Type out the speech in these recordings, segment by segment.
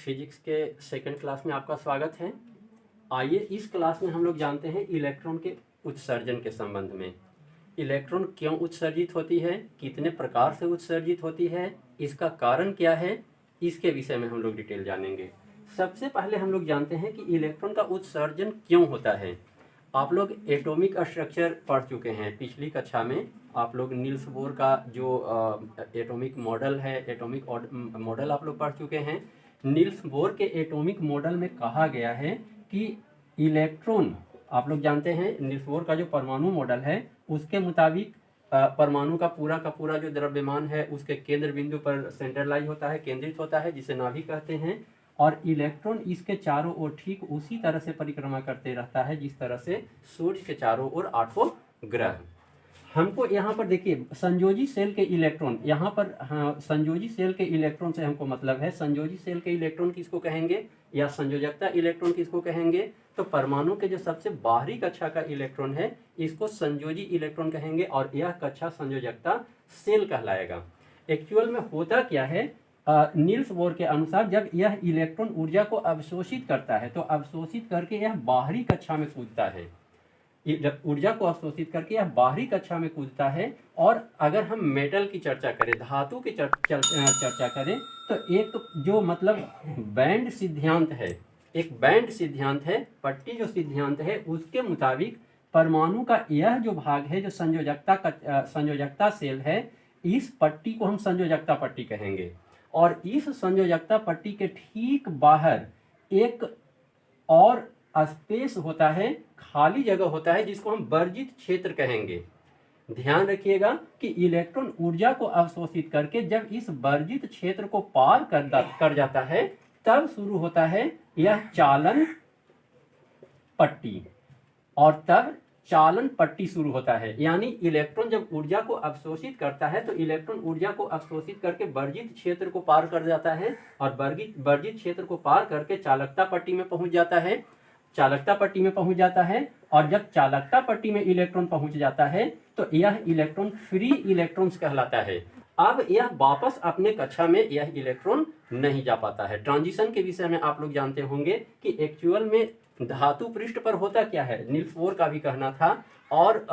Physics के second class में आपका स्वागत है। आइए इस क्लास में हम लोग जानते हैं इलेक्ट्रॉन के उत्सर्जन के संबंध में। इलेक्ट्रॉन क्यों उत्सर्जित होती है, कितने प्रकार से उत्सर्जित होती है, इसका कारण क्या है, इसके विषय में हम लोग डिटेल जानेंगे। सबसे पहले हम लोग जानते हैं कि इलेक्ट्रॉन का उत्सर्जन क्यों होता है। आप लोग एटॉमिक स्ट्रक्चर पढ़ चुके हैं पिछली कक्षा में। आप लोग नील्स बोर का जो एटॉमिक मॉडल है, एटॉमिक मॉडल आप लोग पढ़ चुके हैं। नील्स बोर के एटॉमिक मॉडल में कहा गया है कि इलेक्ट्रॉन, आप लोग जानते हैं नील्स बोर का जो परमाणु मॉडल है उसके मुताबिक परमाणु का पूरा जो द्रव्यमान है उसके केंद्र बिंदु पर सेंट्रलाइज होता है, केंद्रित होता है, जिसे नाभिक कहते हैं। और इलेक्ट्रॉन इसके चारों ओर ठीक उसी तरह से परिक्रमा करते रहता है जिस तरह से सूर्य के चारों ओर 8 ग्रह। हमको यहाँ पर देखिए संयोजी सेल के इलेक्ट्रॉन, यहाँ पर हाँ, संयोजी सेल के इलेक्ट्रॉन से हमको मतलब है। संयोजी सेल के इलेक्ट्रॉन किसको कहेंगे या संयोजकता इलेक्ट्रॉन किसको कहेंगे, तो परमाणु के जो सबसे बाहरी कक्षा का इलेक्ट्रॉन है इसको संयोजी इलेक्ट्रॉन कहेंगे और यह कक्षा संयोजकता सेल कहलाएगा। एक्चुअल में होता क्या है, नील्स बोर के अनुसार जब यह इलेक्ट्रॉन ऊर्जा को अवशोषित करता है तो अवशोषित करके यह बाहरी कक्षा में कूदता है। ऊर्जा को अवशोषित करके यह बाहरी कक्षा में कूदता है। और अगर हम मेटल की चर्चा करें, धातु की चर्चा करें, तो एक जो मतलब बैंड सिद्धांत है, एक बैंड सिद्धांत है, पट्टी जो सिद्धांत है, उसके मुताबिक परमाणु का यह जो भाग है जो संयोजकता सेल है, इस पट्टी को हम संयोजकता पट्टी कहेंगे। और इस संयोजकता पट्टी के ठीक बाहर एक और स्पेस होता है, खाली जगह होता है, जिसको हम वर्जित क्षेत्र कहेंगे। ध्यान रखिएगा कि इलेक्ट्रॉन ऊर्जा को अवशोषित करके जब इस वर्जित क्षेत्र को पार कर जाता है तब शुरू होता है यह चालन पट्टी, और तब चालन पट्टी शुरू होता है। यानी इलेक्ट्रॉन जब ऊर्जा को अवशोषित करता है तो इलेक्ट्रॉन ऊर्जा को अवशोषित करके वर्जित क्षेत्र को पार कर जाता है और वर्जित क्षेत्र को पार करके चालकता पट्टी में पहुंच जाता है। चालकता पट्टी में पहुंच जाता है और जब चालकता पट्टी में इलेक्ट्रॉन पहुंच जाता है तो यह इलेक्ट्रॉन फ्री इलेक्ट्रॉन्स कहलाता है। अब यह वापस अपने कक्षा में यह इलेक्ट्रॉन नहीं जा पाता है। ट्रांजिशन के विषय में आप लोग जानते होंगे कि एक्चुअल में धातु पृष्ठ पर होता क्या है, नील्स बोर का भी कहना था। और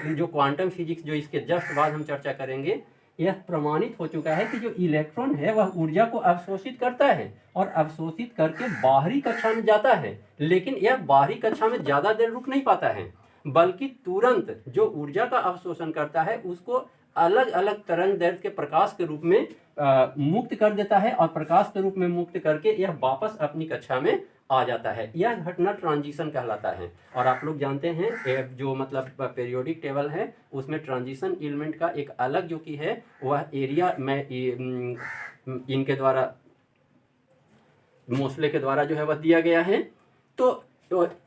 जो क्वांटम फिजिक्स जो इसके जस्ट बाद हम चर्चा करेंगे, यह प्रमाणित हो चुका है कि जो इलेक्ट्रॉन है वह ऊर्जा को अवशोषित करता है और अवशोषित करके बाहरी कक्षा में जाता है, लेकिन यह बाहरी कक्षा में ज्यादा देर रुक नहीं पाता है, बल्कि तुरंत जो ऊर्जा का अवशोषण करता है उसको अलग अलग तरंग दैर्ध्य के प्रकाश के रूप में मुक्त कर देता है और प्रकाश के रूप में मुक्त करके यह वापस अपनी कक्षा में आ जाता है। यह घटना ट्रांजिशन कहलाता है। और आप लोग जानते हैं जो मतलब पीरियोडिक टेबल है उसमें ट्रांजिशन एलिमेंट का एक अलग जो कि है वह एरिया में इनके द्वारा, मोस्ले के द्वारा जो है वह दिया गया है। तो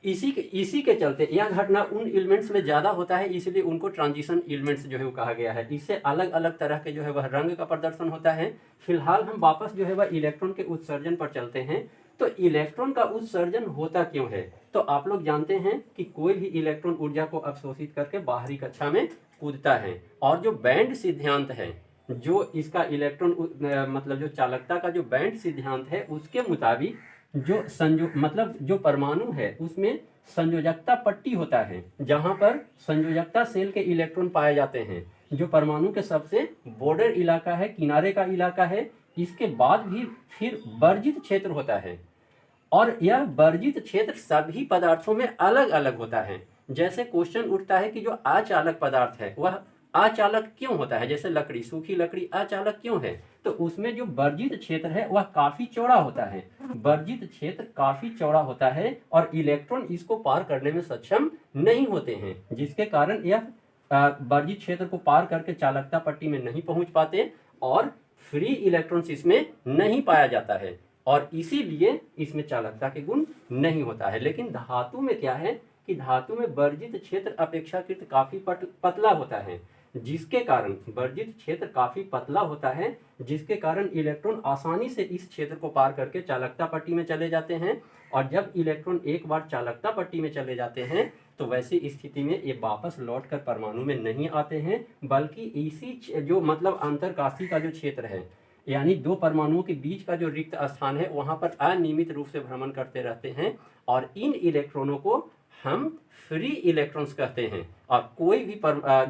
इसी के चलते यह घटना उन एलिमेंट्स में ज्यादा होता है, इसलिए उनको ट्रांजिशन एलिमेंट्स जो है वो कहा गया है। इससे अलग अलग तरह के जो है वह रंग का प्रदर्शन होता है। फिलहाल हम वापस जो है वह इलेक्ट्रॉन के उत्सर्जन पर चलते हैं। तो इलेक्ट्रॉन का उत्सर्जन होता क्यों है, तो आप लोग जानते हैं कि कोई भी इलेक्ट्रॉन ऊर्जा को अवशोषित करके बाहरी कक्षा में कूदता है। और जो बैंड सिद्धांत है, जो इसका इलेक्ट्रॉन मतलब जो चालकता का जो बैंड सिद्धांत है, उसके मुताबिक जो परमाणु है उसमें संयोजकता पट्टी होता है, जहां पर संयोजकता सेल के इलेक्ट्रॉन पाए जाते हैं। जो परमाणु के सबसे बॉर्डर इलाका है, किनारे का इलाका है, इसके बाद भी फिर वर्जित क्षेत्र होता है। और यह वर्जित क्षेत्र सभी पदार्थों में अलग अलग होता है। जैसे क्वेश्चन उठता है कि जो अचालक पदार्थ है वह अचालक क्यों होता है, जैसे लकड़ी, सूखी लकड़ी अचालक क्यों है, तो उसमें जो वर्जित क्षेत्र है वह काफी चौड़ा होता है। वर्जित क्षेत्र काफी चौड़ा होता है और इलेक्ट्रॉन इसको पार करने में सक्षम नहीं होते हैं, जिसके कारण यह वर्जित क्षेत्र को पार करके चालकता पट्टी में नहीं पहुंच पाते और फ्री इलेक्ट्रॉन्स इसमें नहीं पाया जाता है और इसीलिए इसमें चालकता के गुण नहीं होता है। लेकिन धातु में क्या है कि धातु में वर्जित क्षेत्र अपेक्षाकृत काफी पतला होता है, जिसके कारण वर्जित क्षेत्र काफी पतला होता है, जिसके कारण इलेक्ट्रॉन आसानी से इस क्षेत्र को पार करके चालकता पट्टी में चले जाते हैं। और जब इलेक्ट्रॉन एक बार चालकता पट्टी में चले जाते हैं तो वैसी स्थिति में ये वापस लौटकर परमाणु में नहीं आते हैं, बल्कि इसी जो मतलब अंतरकाशी का जो क्षेत्र है, यानी दो परमाणुओं के बीच का जो रिक्त स्थान है वहाँ पर अनियमित रूप से भ्रमण करते रहते हैं, और इन इलेक्ट्रॉनों को हम फ्री इलेक्ट्रॉन्स कहते हैं। और कोई भी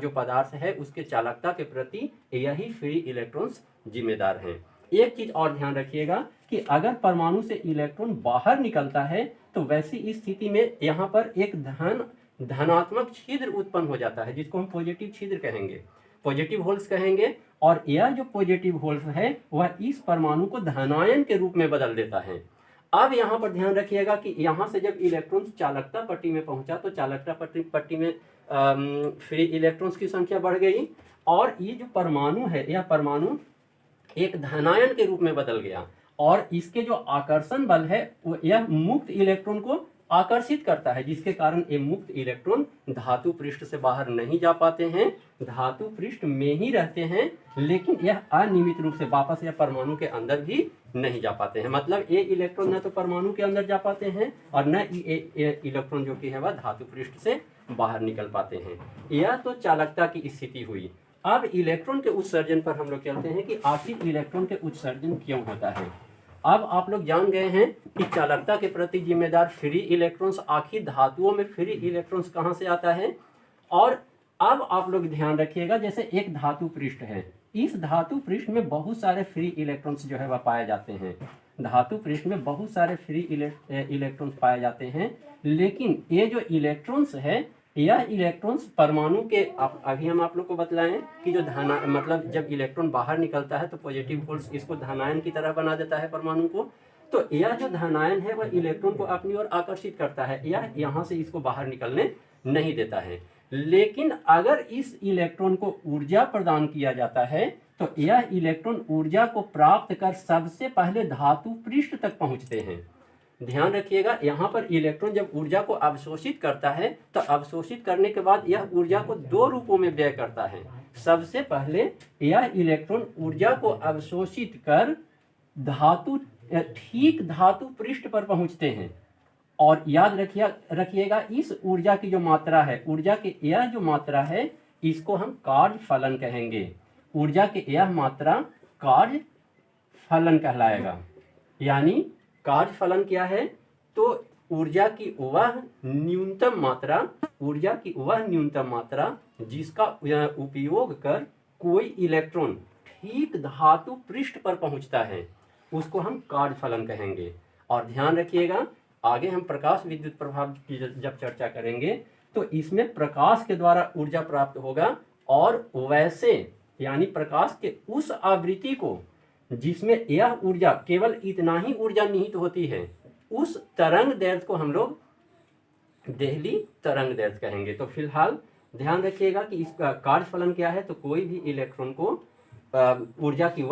जो पदार्थ है उसके चालकता के प्रति यही फ्री इलेक्ट्रॉन्स जिम्मेदार हैं। एक चीज और ध्यान रखिएगा कि अगर परमाणु से इलेक्ट्रॉन बाहर निकलता है तो वैसी स्थिति में यहाँ पर एक धनात्मक छिद्र उत्पन्न हो जाता है, जिसको हम पॉजिटिव छिद्र कहेंगे, पॉजिटिव होल्स कहेंगे। और यह जो पॉजिटिव होल्स है वह इस परमाणु को धनायन के रूप में बदल देता है। अब यहाँ पर ध्यान रखिएगा कि यहाँ से जब इलेक्ट्रॉन चालकता पट्टी में पहुंचा तो चालकता पट्टी में फ्री इलेक्ट्रॉन्स की संख्या बढ़ गई, और ये जो परमाणु है यह परमाणु एक धनायन के रूप में बदल गया, और इसके जो आकर्षण बल है वो यह मुक्त इलेक्ट्रॉन को आकर्षित करता है, जिसके कारण ये मुक्त इलेक्ट्रॉन धातु पृष्ठ से बाहर नहीं जा पाते हैं, धातु पृष्ठ में ही रहते हैं, लेकिन यह अनियमित रूप से वापस यह परमाणु के अंदर भी नहीं जा पाते हैं। मतलब ये इलेक्ट्रॉन न तो परमाणु के अंदर जा पाते हैं और न ये इलेक्ट्रॉन जो कि है वह धातु पृष्ठ से बाहर निकल पाते हैं। यह तो चालकता की स्थिति हुई। अब इलेक्ट्रॉन के उत्सर्जन पर हम लोग चलते हैं कि आखिर इलेक्ट्रॉन के उत्सर्जन क्यों होता है। अब आप लोग जान गए हैं कि चालकता के प्रति जिम्मेदार फ्री इलेक्ट्रॉन्स, आखिर धातुओं में फ्री इलेक्ट्रॉन्स कहाँ से आता है। और अब आप लोग ध्यान रखिएगा, जैसे एक धातु पृष्ठ है, इस धातु पृष्ठ में बहुत सारे फ्री इलेक्ट्रॉन्स जो है वह पाए जाते हैं, धातु पृष्ठ में बहुत सारे फ्री इलेक्ट्रॉन्स पाए जाते हैं, लेकिन ये जो इलेक्ट्रॉन्स है यह इलेक्ट्रॉन्स परमाणु के अभी हम आप लोग को बतलाएं कि जो मतलब जब इलेक्ट्रॉन बाहर निकलता है तो पॉजिटिव होल्स इसको धनायन की तरह बना देता है परमाणु को, तो यह जो धनायन है वह इलेक्ट्रॉन को अपनी ओर आकर्षित करता है, यह यहाँ से इसको बाहर निकलने नहीं देता है। लेकिन अगर इस इलेक्ट्रॉन को ऊर्जा प्रदान किया जाता है तो यह इलेक्ट्रॉन ऊर्जा को प्राप्त कर सबसे पहले धातु पृष्ठ तक पहुँचते हैं। ध्यान रखिएगा, यहाँ पर इलेक्ट्रॉन जब ऊर्जा को अवशोषित करता है तो अवशोषित करने के बाद यह ऊर्जा को दो रूपों में व्यय करता है। सबसे पहले यह इलेक्ट्रॉन ऊर्जा को अवशोषित कर ठीक धातु पृष्ठ पर पहुंचते हैं, और याद रखिएगा इस ऊर्जा की जो मात्रा है, ऊर्जा की यह जो मात्रा है इसको हम कार्य फलन कहेंगे। ऊर्जा की यह मात्रा कार्य फलन कहलाएगा। यानी कार्य फलन क्या है, तो ऊर्जा की वह न्यूनतम मात्रा जिसका उपयोग कर कोई इलेक्ट्रॉन ठीक धातु पृष्ठ पर पहुंचता है उसको हम कार्य फलन कहेंगे। और ध्यान रखिएगा, आगे हम प्रकाश विद्युत प्रभाव की जब चर्चा करेंगे तो इसमें प्रकाश के द्वारा ऊर्जा प्राप्त होगा, और वैसे यानी प्रकाश के उस आवृत्ति को जिसमें यह ऊर्जा केवल इतना ही ऊर्जा निहित होती है, उस तरंग दैर्ध्य को हम लोग देहली तरंग दैर्ध्य कहेंगे। तो फिलहाल ध्यान रखिएगा कि इसका कार्य फलन क्या है, तो कोई भी इलेक्ट्रॉन को ऊर्जा की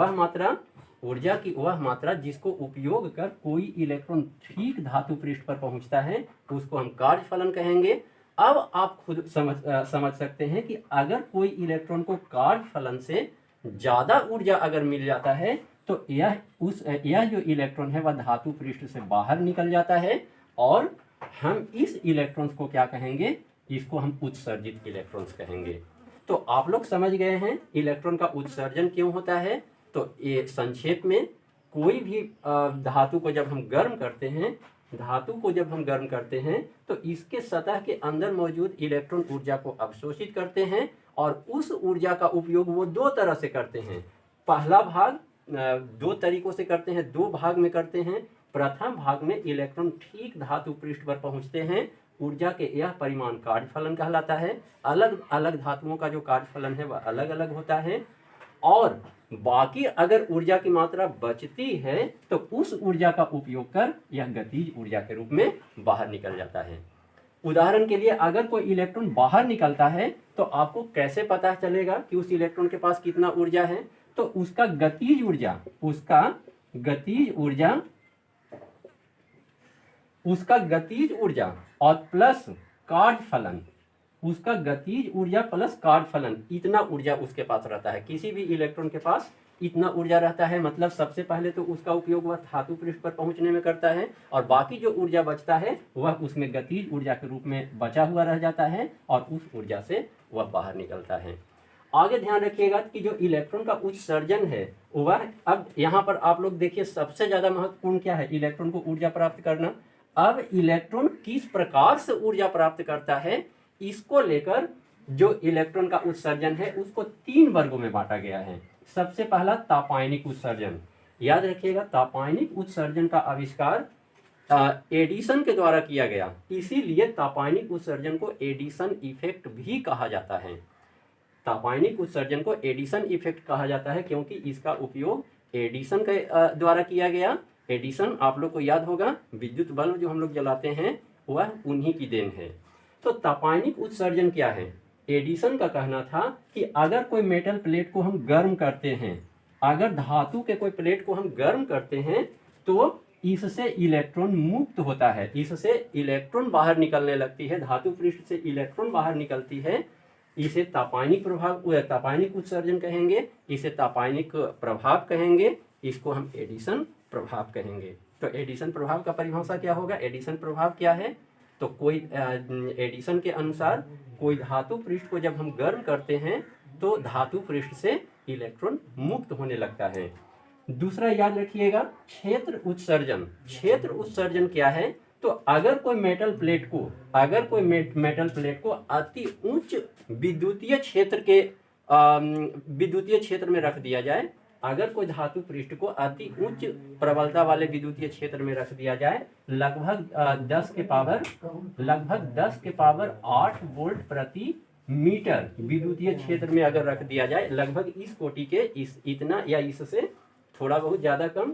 वह मात्रा जिसको उपयोग कर कोई इलेक्ट्रॉन ठीक धातु पृष्ठ पर पहुंचता है उसको हम कार्य फलन कहेंगे। अब आप खुद समझ सकते हैं कि अगर कोई इलेक्ट्रॉन को कार्य फलन से ज्यादा ऊर्जा अगर मिल जाता है तो यह जो इलेक्ट्रॉन है वह धातु पृष्ठ से बाहर निकल जाता है, और हम इस इलेक्ट्रॉन्स को क्या कहेंगे, इसको हम उत्सर्जित इलेक्ट्रॉन्स कहेंगे। तो आप लोग समझ गए हैं इलेक्ट्रॉन का उत्सर्जन क्यों होता है। तो ये संक्षेप में, कोई भी धातु को जब हम गर्म करते हैं तो इसके सतह के अंदर मौजूद इलेक्ट्रॉन ऊर्जा को अवशोषित करते हैं, और उस ऊर्जा का उपयोग वो दो तरह से करते हैं। पहला भाग दो तरीकों से करते हैं, दो भाग में करते हैं। प्रथम भाग में इलेक्ट्रॉन ठीक धातु पृष्ठ पर पहुंचते हैं, ऊर्जा के यह परिमाण कार्य फलन कहलाता है। अलग अलग धातुओं का जो कार्य फलन है वह अलग अलग होता है, और बाकी अगर ऊर्जा की मात्रा बचती है तो उस ऊर्जा का उपयोग कर यह गतिज ऊर्जा के रूप में बाहर निकल जाता है। उदाहरण के लिए, अगर कोई इलेक्ट्रॉन बाहर निकलता है तो आपको कैसे पता चलेगा कि उस इलेक्ट्रॉन के पास कितना ऊर्जा है, तो उसका गतिज ऊर्जा और प्लस कार्य फलन, उसका गतिज ऊर्जा प्लस कार्य फलन, इतना ऊर्जा उसके पास रहता है। किसी भी इलेक्ट्रॉन के पास इतना ऊर्जा रहता है, मतलब सबसे पहले तो उसका उपयोग वह धातु पृष्ठ पर पहुंचने में करता है, और बाकी जो ऊर्जा बचता है वह उसमें गतिज ऊर्जा के रूप में बचा हुआ रह जाता है, और उस ऊर्जा से वह बाहर निकलता है। आगे ध्यान रखिएगा कि जो इलेक्ट्रॉन का उत्सर्जन है वह, अब यहाँ पर आप लोग देखिए सबसे ज्यादा महत्वपूर्ण क्या है, इलेक्ट्रॉन को ऊर्जा प्राप्त करना। अब इलेक्ट्रॉन किस प्रकार से ऊर्जा प्राप्त करता है, इसको लेकर जो इलेक्ट्रॉन का उत्सर्जन है उसको 3 वर्गों में बांटा गया है। सबसे पहला तापायनिक उत्सर्जन, याद रखिएगा तापायनिक उत्सर्जन का आविष्कार एडिसन के द्वारा किया गया, इसीलिए तापायनिक उत्सर्जन को एडिसन इफेक्ट भी कहा जाता है। तापायनिक उत्सर्जन को एडिसन इफेक्ट कहा जाता है क्योंकि इसका उपयोग एडिसन के द्वारा किया गया। एडिसन आप लोग को याद होगा, विद्युत बल्ब जो हम लोग जलाते हैं वह उन्हीं की देन है। तो तापायनिक उत्सर्जन क्या है, एडिसन का कहना था कि अगर कोई मेटल प्लेट को हम गर्म करते हैं, अगर धातु के कोई प्लेट को हम गर्म करते हैं तो इससे इलेक्ट्रॉन मुक्त होता है, इससे इलेक्ट्रॉन बाहर निकलने लगती है, धातु पृष्ठ से इलेक्ट्रॉन बाहर निकलती है। इसे तापायनिक प्रभाव, तापायनिक उत्सर्जन कहेंगे, इसे तापायनिक प्रभाव कहेंगे, इसको हम एडिसन प्रभाव कहेंगे। तो एडिसन प्रभाव का परिभाषा क्या होगा, एडिसन प्रभाव क्या है, तो कोई एडिसन के अनुसार कोई धातु पृष्ठ को जब हम गर्म करते हैं तो धातु पृष्ठ से इलेक्ट्रॉन मुक्त होने लगता है। दूसरा याद रखिएगा क्षेत्र उत्सर्जन। क्षेत्र उत्सर्जन क्या है, तो अगर कोई मेटल प्लेट को, अगर कोई मेटल प्लेट को अति उच्च विद्युतीय क्षेत्र के विद्युतीय क्षेत्र में रख दिया जाए, अगर कोई धातु पृष्ठ को अति उच्च प्रबलता वाले विद्युतीय क्षेत्र में रख दिया जाए, लगभग 10 के पावर 8 वोल्ट प्रति मीटर विद्युतीय क्षेत्र में अगर रख दिया जाए, लगभग इस कोटि के इतना या इससे थोड़ा बहुत ज्यादा कम,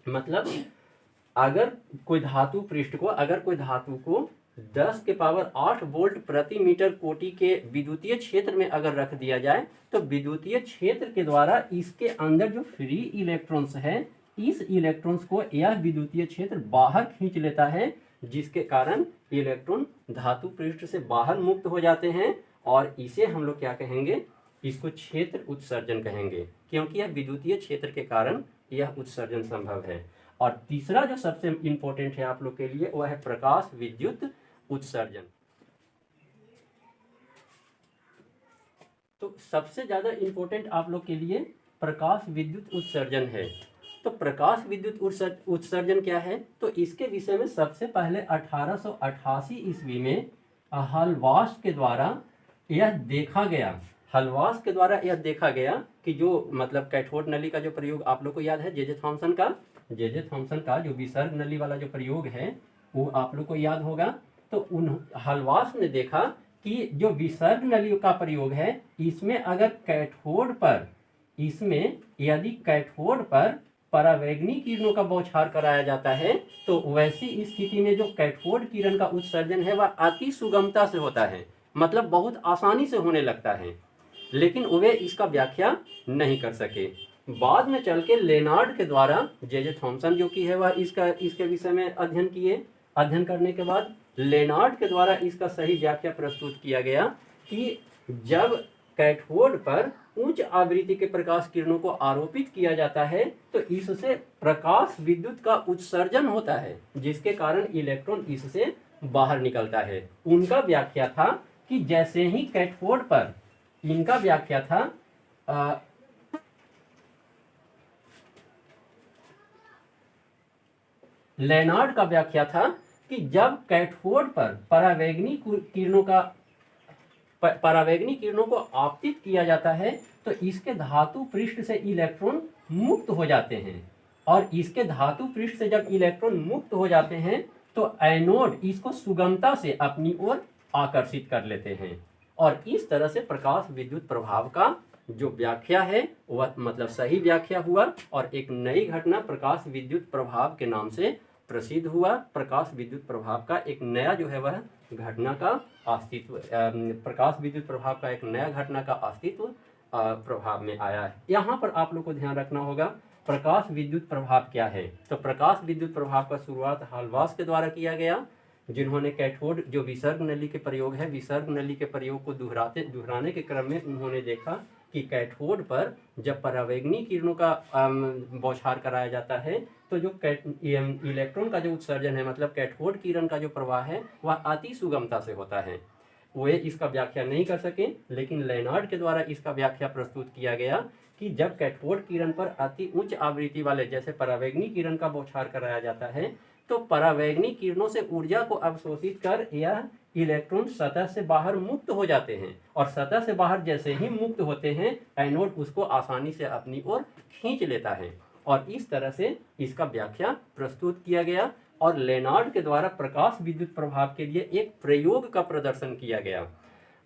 मतलब अगर कोई धातु पृष्ठ को, अगर कोई धातु को 10 के पावर 8 वोल्ट प्रति मीटर कोटि के विद्युतीय क्षेत्र में अगर रख दिया जाए तो विद्युतीय क्षेत्र के द्वारा इसके अंदर जो फ्री इलेक्ट्रॉन्स है, इस इलेक्ट्रॉन्स को यह विद्युतीय क्षेत्र बाहर खींच लेता है, जिसके कारण इलेक्ट्रॉन धातु पृष्ठ से बाहर मुक्त हो जाते हैं। और इसे हम लोग क्या कहेंगे, इसको क्षेत्र उत्सर्जन कहेंगे, क्योंकि यह विद्युतीय क्षेत्र के कारण यह उत्सर्जन संभव है। और तीसरा जो सबसे इंपॉर्टेंट है आप लोग के लिए वह है प्रकाश विद्युत उत्सर्जन। तो सबसे ज्यादा इंपॉर्टेंट आप लोग के लिए प्रकाश विद्युत उत्सर्जन है। तो प्रकाश विद्युत उत्सर्जन क्या है, तो इसके विषय में सबसे पहले 1888 ईस्वी में हलवास के द्वारा यह देखा गया, हलवास के द्वारा यह देखा गया कि जो मतलब कैथोड नली का जो प्रयोग आप लोग को याद है, जे थॉमसन का जो विसर्ग नली वाला जो प्रयोग है वो आप लोग को याद होगा। तो हलवास ने देखा कि जो विसर्ग नली का प्रयोग है, इसमें अगर कैथोड पर, इसमें यदि कैथोड पर परावैंगनी किरणों का बौछार कराया जाता है तो वैसी स्थिति में जो कैथोड किरण का उत्सर्जन है वह अति सुगमता से होता है, मतलब बहुत आसानी से होने लगता है। लेकिन वे इसका व्याख्या नहीं कर सके। बाद में चल के लेनार्ड के द्वारा, जे थॉमसन जो की है वह इसके विषय में अध्ययन किए। अध्ययन करने के बाद लेनार्ड के द्वारा इसका सही व्याख्या प्रस्तुत किया गया कि जब कैथोड पर उच्च आवृत्ति के प्रकाश किरणों को आरोपित किया जाता है तो इससे प्रकाश विद्युत का उत्सर्जन होता है, जिसके कारण इलेक्ट्रॉन इससे बाहर निकलता है। उनका व्याख्या था कि जैसे ही कैथोड पर, इनका व्याख्या था लेनार्ड का व्याख्या था कि जब कैथोड पर परावैंगनी किरणों को आपतित किया जाता है तो इसके धातु पृष्ठ से इलेक्ट्रॉन मुक्त हो जाते हैं, और इसके धातु पृष्ठ से जब इलेक्ट्रॉन मुक्त हो जाते हैं तो एनोड इसको सुगमता से अपनी ओर आकर्षित कर लेते हैं। और इस तरह से प्रकाश विद्युत प्रभाव का जो व्याख्या है वह मतलब सही व्याख्या हुआ और एक नई घटना प्रकाश विद्युत प्रभाव के नाम से प्रसिद्ध हुआ। प्रकाश विद्युत प्रभाव का एक नया जो है वह घटना का अस्तित्व, प्रकाश विद्युत प्रभाव का एक नया घटना का अस्तित्व प्रभाव में आया है। यहाँ पर आप लोग को ध्यान रखना होगा प्रकाश विद्युत प्रभाव क्या है। तो प्रकाश विद्युत प्रभाव का शुरुआत हलवास के द्वारा किया गया, जिन्होंने कैथोड जो विसर्ग नली के प्रयोग है, विसर्ग नली के प्रयोग को दोहराने के क्रम में उन्होंने देखा कि कैथोड पर जब परावैंगनी किरणों का बौछार कराया जाता है तो जो इलेक्ट्रॉन का जो उत्सर्जन है, मतलब कैथोड किरण का जो प्रवाह है वह अति सुगमता से होता है। वे इसका व्याख्या नहीं कर सके, लेकिन लेनार्ड के द्वारा इसका व्याख्या प्रस्तुत किया गया कि जब कैथोड किरण पर अति उच्च आवृत्ति वाले जैसे परावैंगनी किरण का बौछार कराया जाता है तो परावैंगनी किरणों से ऊर्जा को अवशोषित कर यह इलेक्ट्रॉन सतह से बाहर मुक्त हो जाते हैं, और सतह से बाहर जैसे ही मुक्त होते हैं एनोड उसको आसानी से अपनी ओर खींच लेता है, और इस तरह से इसका व्याख्या प्रस्तुत किया गया। और लेनार्ड के द्वारा प्रकाश विद्युत प्रभाव के लिए एक प्रयोग का प्रदर्शन किया गया।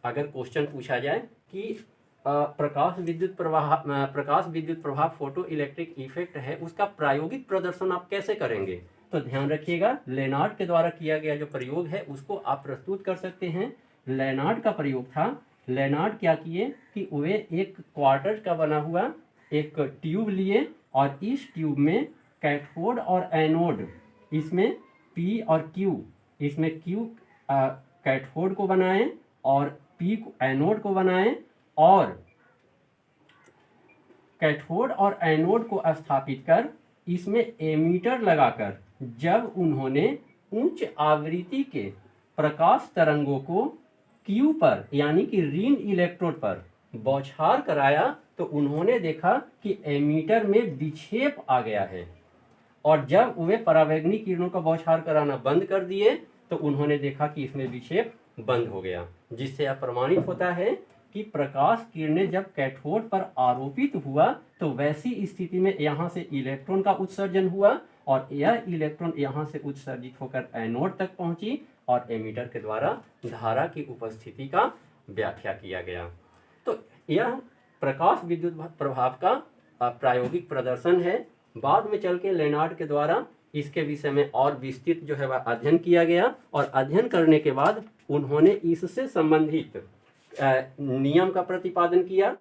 अगर क्वेश्चन पूछा जाए कि प्रकाश विद्युत प्रभाव फोटो इलेक्ट्रिक इफेक्ट है, उसका प्रायोगिक प्रदर्शन आप कैसे करेंगे, तो ध्यान रखिएगा लेनार्ड के द्वारा किया गया जो प्रयोग है उसको आप प्रस्तुत कर सकते हैं। लेनार्ड का प्रयोग था, लेनार्ड क्या किए कि वे एक क्वार्टर का बना हुआ एक ट्यूब लिए और इस ट्यूब में कैथोड और एनोड, इसमें P और Q, इसमें Q कैथोड को बनाएं और P एनोड को बनाएं, और कैथोड और एनोड को स्थापित कर इसमें एमीटर लगाकर जब उन्होंने उच्च आवृत्ति के प्रकाश तरंगों को Q पर यानी कि ऋण इलेक्ट्रोड पर बौछार कराया तो उन्होंने देखा कि एमीटर में विक्षेप आ गया है, और जब वे परावैंगनी किरणों का बौछार कराना बंद कर दिए तो उन्होंने देखा कि इसमें विक्षेप बंद हो गया, जिससे यह प्रमाणित होता है कि प्रकाश किरणें जब कैथोड पर आरोपित हुआ तो वैसी स्थिति में यहाँ से इलेक्ट्रॉन का उत्सर्जन हुआ और यह इलेक्ट्रॉन यहाँ से उत्सर्जित होकर एनोड तक पहुंची और एमीटर के द्वारा धारा की उपस्थिति का व्याख्या किया गया। तो यह प्रकाश विद्युत प्रभाव का प्रायोगिक प्रदर्शन है। बाद में चल के लेनार्ड के द्वारा इसके विषय में और विस्तृत जो है वह अध्ययन किया गया, और अध्ययन करने के बाद उन्होंने इससे संबंधित नियम का प्रतिपादन किया।